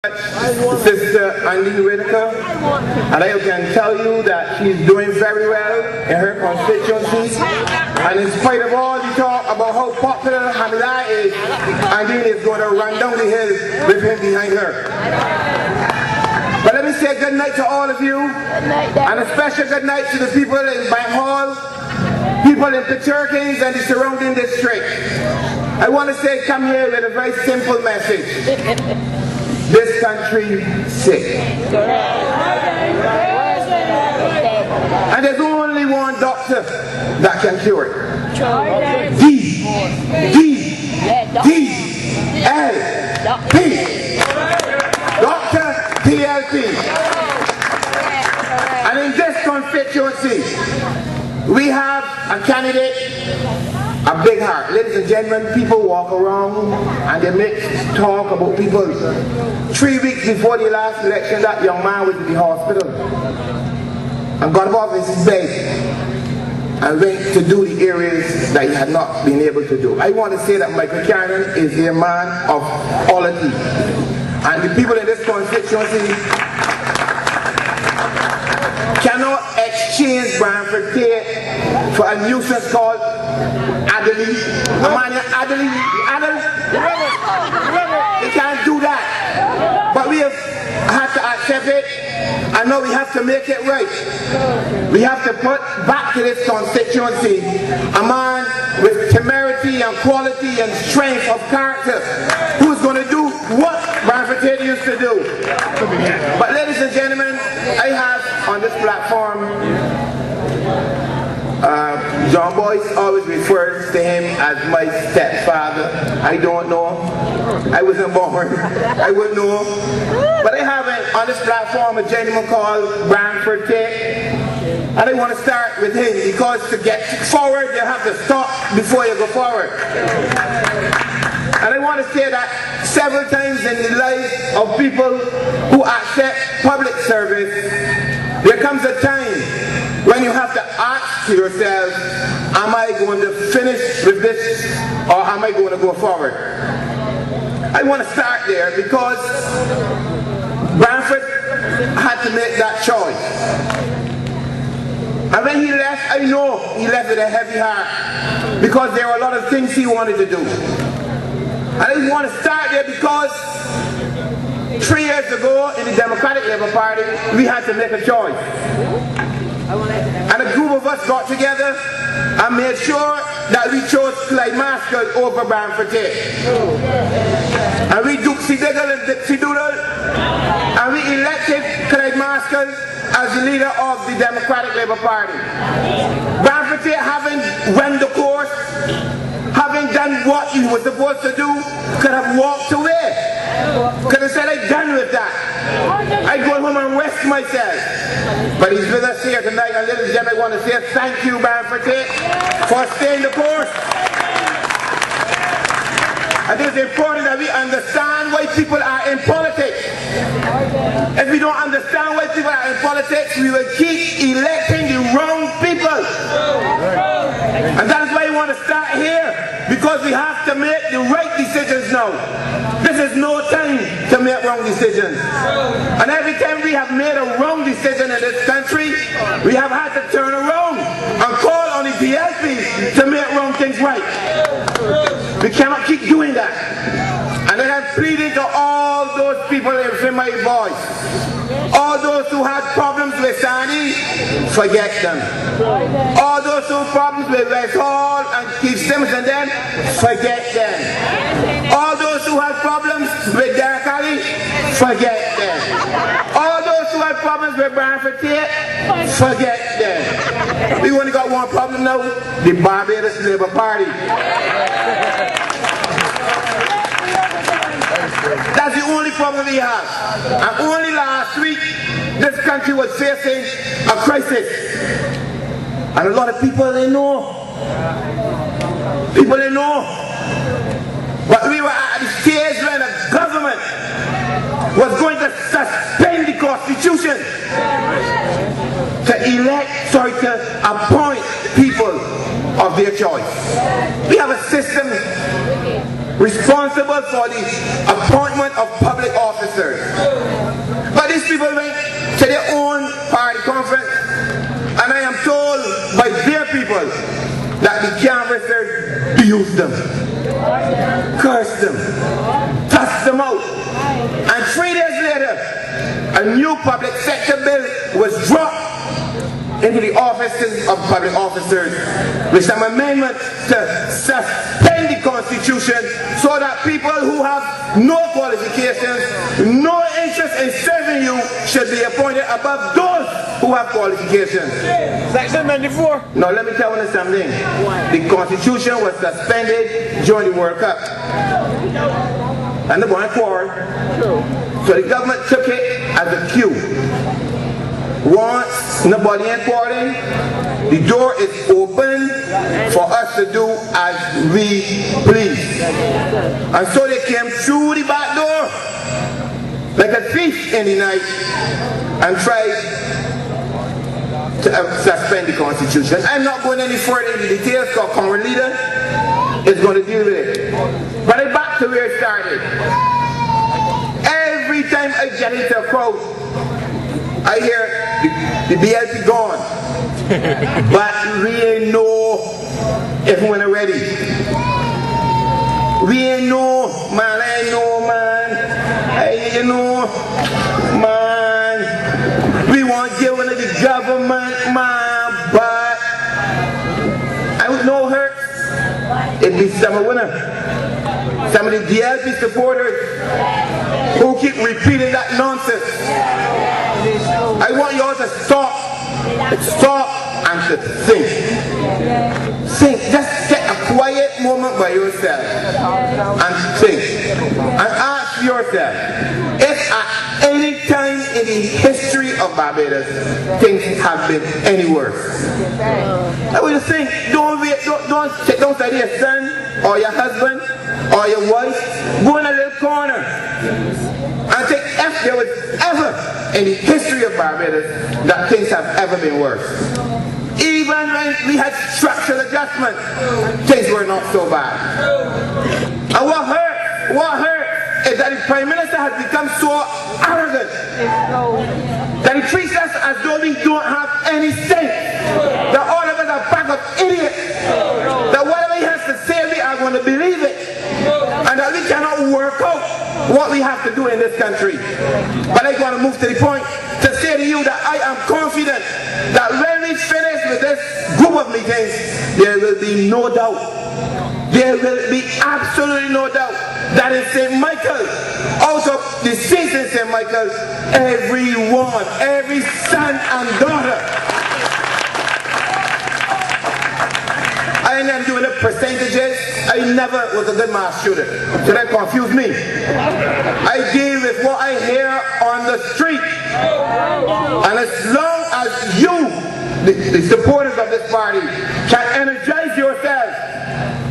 Sister Alleyne and I can tell you that she's doing very well in her constituency, and in spite of all the talk about how popular Hamida is, Alleyne is going to run down the hill with him behind her. But let me say good night to all of you, and a special good night to the people in Bank Hall, people in Pichurkins and the surrounding district. I want to say come here with a very simple message. This country sick. And there's only one doctor that can cure it. D-L-P. Dr. D-L-P. And in this constituency, we have a candidate, a big heart. Ladies and gentlemen, people walk around and they make talk about people. 3 weeks before the last election, that young man was in the hospital and got off his bed and went to do the areas that he had not been able to do. I want to say that Michael Cannon is a man of quality, and the people in this constituency cannot exchange Branford Tate for a nuisance called Alleyne. They can't do that. But we have had to accept it, and now we have to make it right. We have to put back to this constituency a man with temerity and quality and strength of character who's going to do what Branford Tate used to do. But ladies and gentlemen, I have on this platform John Boyce always refers to him as my stepfather. I don't know him. I wasn't born. I wouldn't know him. But I have on this platform a gentleman called Branford Tate. And I want to start with him, because to get forward you have to stop before you go forward. And I want to say that several times in the life of people who accept public service, there comes a time when you have to ask yourself, am I going to finish with this, or am I going to go forward? I want to start there because Branford had to make that choice. And when he left, I know he left with a heavy heart, because there were a lot of things he wanted to do. And I want to start there because 3 years ago in the Democratic Labour Party, we had to make a choice. And a group of us got together and made sure that we chose Clyde Maskell over Branford Tate. And we Dooksy Diggle and Dixie Doodle, and we elected Clyde Maskell as the leader of the Democratic Labour Party. Branford Tate, having run the course, having done what he was supposed to do, could have walked away. Could have said, I'm done with that. I go home and rest myself. But he's with us here tonight, and ladies and gentlemen, I want to say thank you, Branford Tate, for staying the course. And it is important that we understand why people are in politics. If we don't understand why people are in politics, we will keep electing the wrong people. And that is why we want to start here, because we have to make the right decisions now. This is no time to make wrong decisions. And every time we have made a wrong decision in this country, we have had to turn around and call on the DLP to make wrong things right. We cannot keep doing that. And I am pleading to all those people in my voice. All those who had problems with Sandy, forget them. All those who have problems with West Hall and Keith Simpson, then forget them. All those who have problems with Derek Alley, forget them. All those who have problems with Branford Tate, forget them. We only got one problem now, the Barbados Labour Party. That's the only problem we have. And only last week, this country was facing a crisis. And a lot of people didn't know. People didn't know. But we were at the stage when the government was going to suspend the Constitution to appoint people of their choice. We have a system responsible for the appointment of public officers. But these people went to their own party conference, and I am told by their people that the canvassers abused them, cursed them, tossed them out. And 3 days later, a new public sector bill was dropped into the offices of public officers with some amendments to suspend the Constitution so that people who have no qualifications, no interest in serving you should be appointed above those who have qualifications. Section 94. Now let me tell you something. The Constitution was suspended during the World Cup. And the one quarrel. So the government took it as a cue. Once nobody ain't quarreling, the door is open for us to do as we please. And so they came through the back door like a thief in the night and tried to suspend the Constitution. I'm not going any further into details because current leader is going to deal with it. But I'm back to where it started. Every time I get into a crowd, I hear the BLP gone, but we ain't know if we're ready. We ain't know, man, I ain't know, man. I ain't know, man. We want giving to the government, man, but I would know hurt. It'd be some winner. Some of the DLP supporters who keep repeating that nonsense. I want you all to stop and to think. Think, just take a quiet moment by yourself and think. And ask yourself, if at any time in the history of Barbados things have been any worse. I would just think, don't say to your son or your husband or your wife, go in a little corner and think if there was ever in the history of Barbados that things have ever been worse. Even when we had structural adjustment, things were not so bad. And what hurt is that the Prime Minister has become so arrogant that he treats us as though we don't have any sense. That all of us are a pack of idiots. That whatever he has to say, we are going to believe it. And that we cannot work out what we have to do in this country. But I want to move to the point to say to you that I am confident that when we finish with this group of meetings, there will be no doubt. There will be absolutely no doubt that in St. Michael, out of the seats in St. Michael, everyone, every son and daughter. I ain't doing the percentages. I never was a good mass shooter. So that confused me. I deal with what I hear on the street. And as long as you, the supporters of this party, can energize yourselves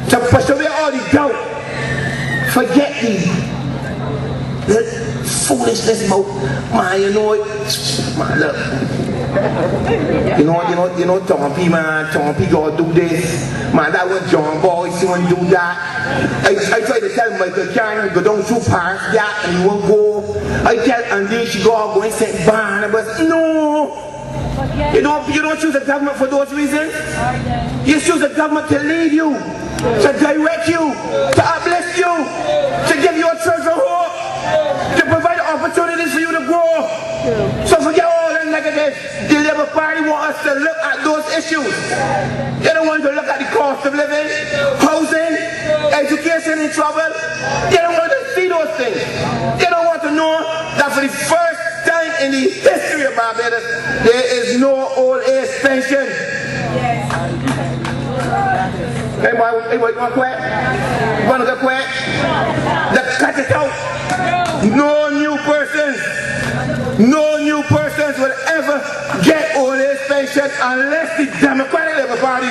to push away all the doubt, forget the foolishness about, man, you know it, man, look. You know, Tompi, man, Tompi gotta do this. Man, that was John Boy, he won't do that. I try to tell Michael Carey, go down 2 parts, yeah, and he won't go. I tell Andy, she go out, go and say Barnabas. No! You don't choose a government for those reasons. You choose a government to lead you, to direct you, to uplift you, to give you a treasure hope, to provide opportunities for you to grow. So forget all that negative. The Labour Party want us to look at those issues. They don't want to look at the cost of living, housing, education in trouble. They don't want to see those things. They don't want to know that for the first time in the history of Barbados, there is no old age pension. Hey, boy, you want to quit? You want to go quit? Let's cut it out. No new persons will ever get old age pension unless the Democratic Labour Party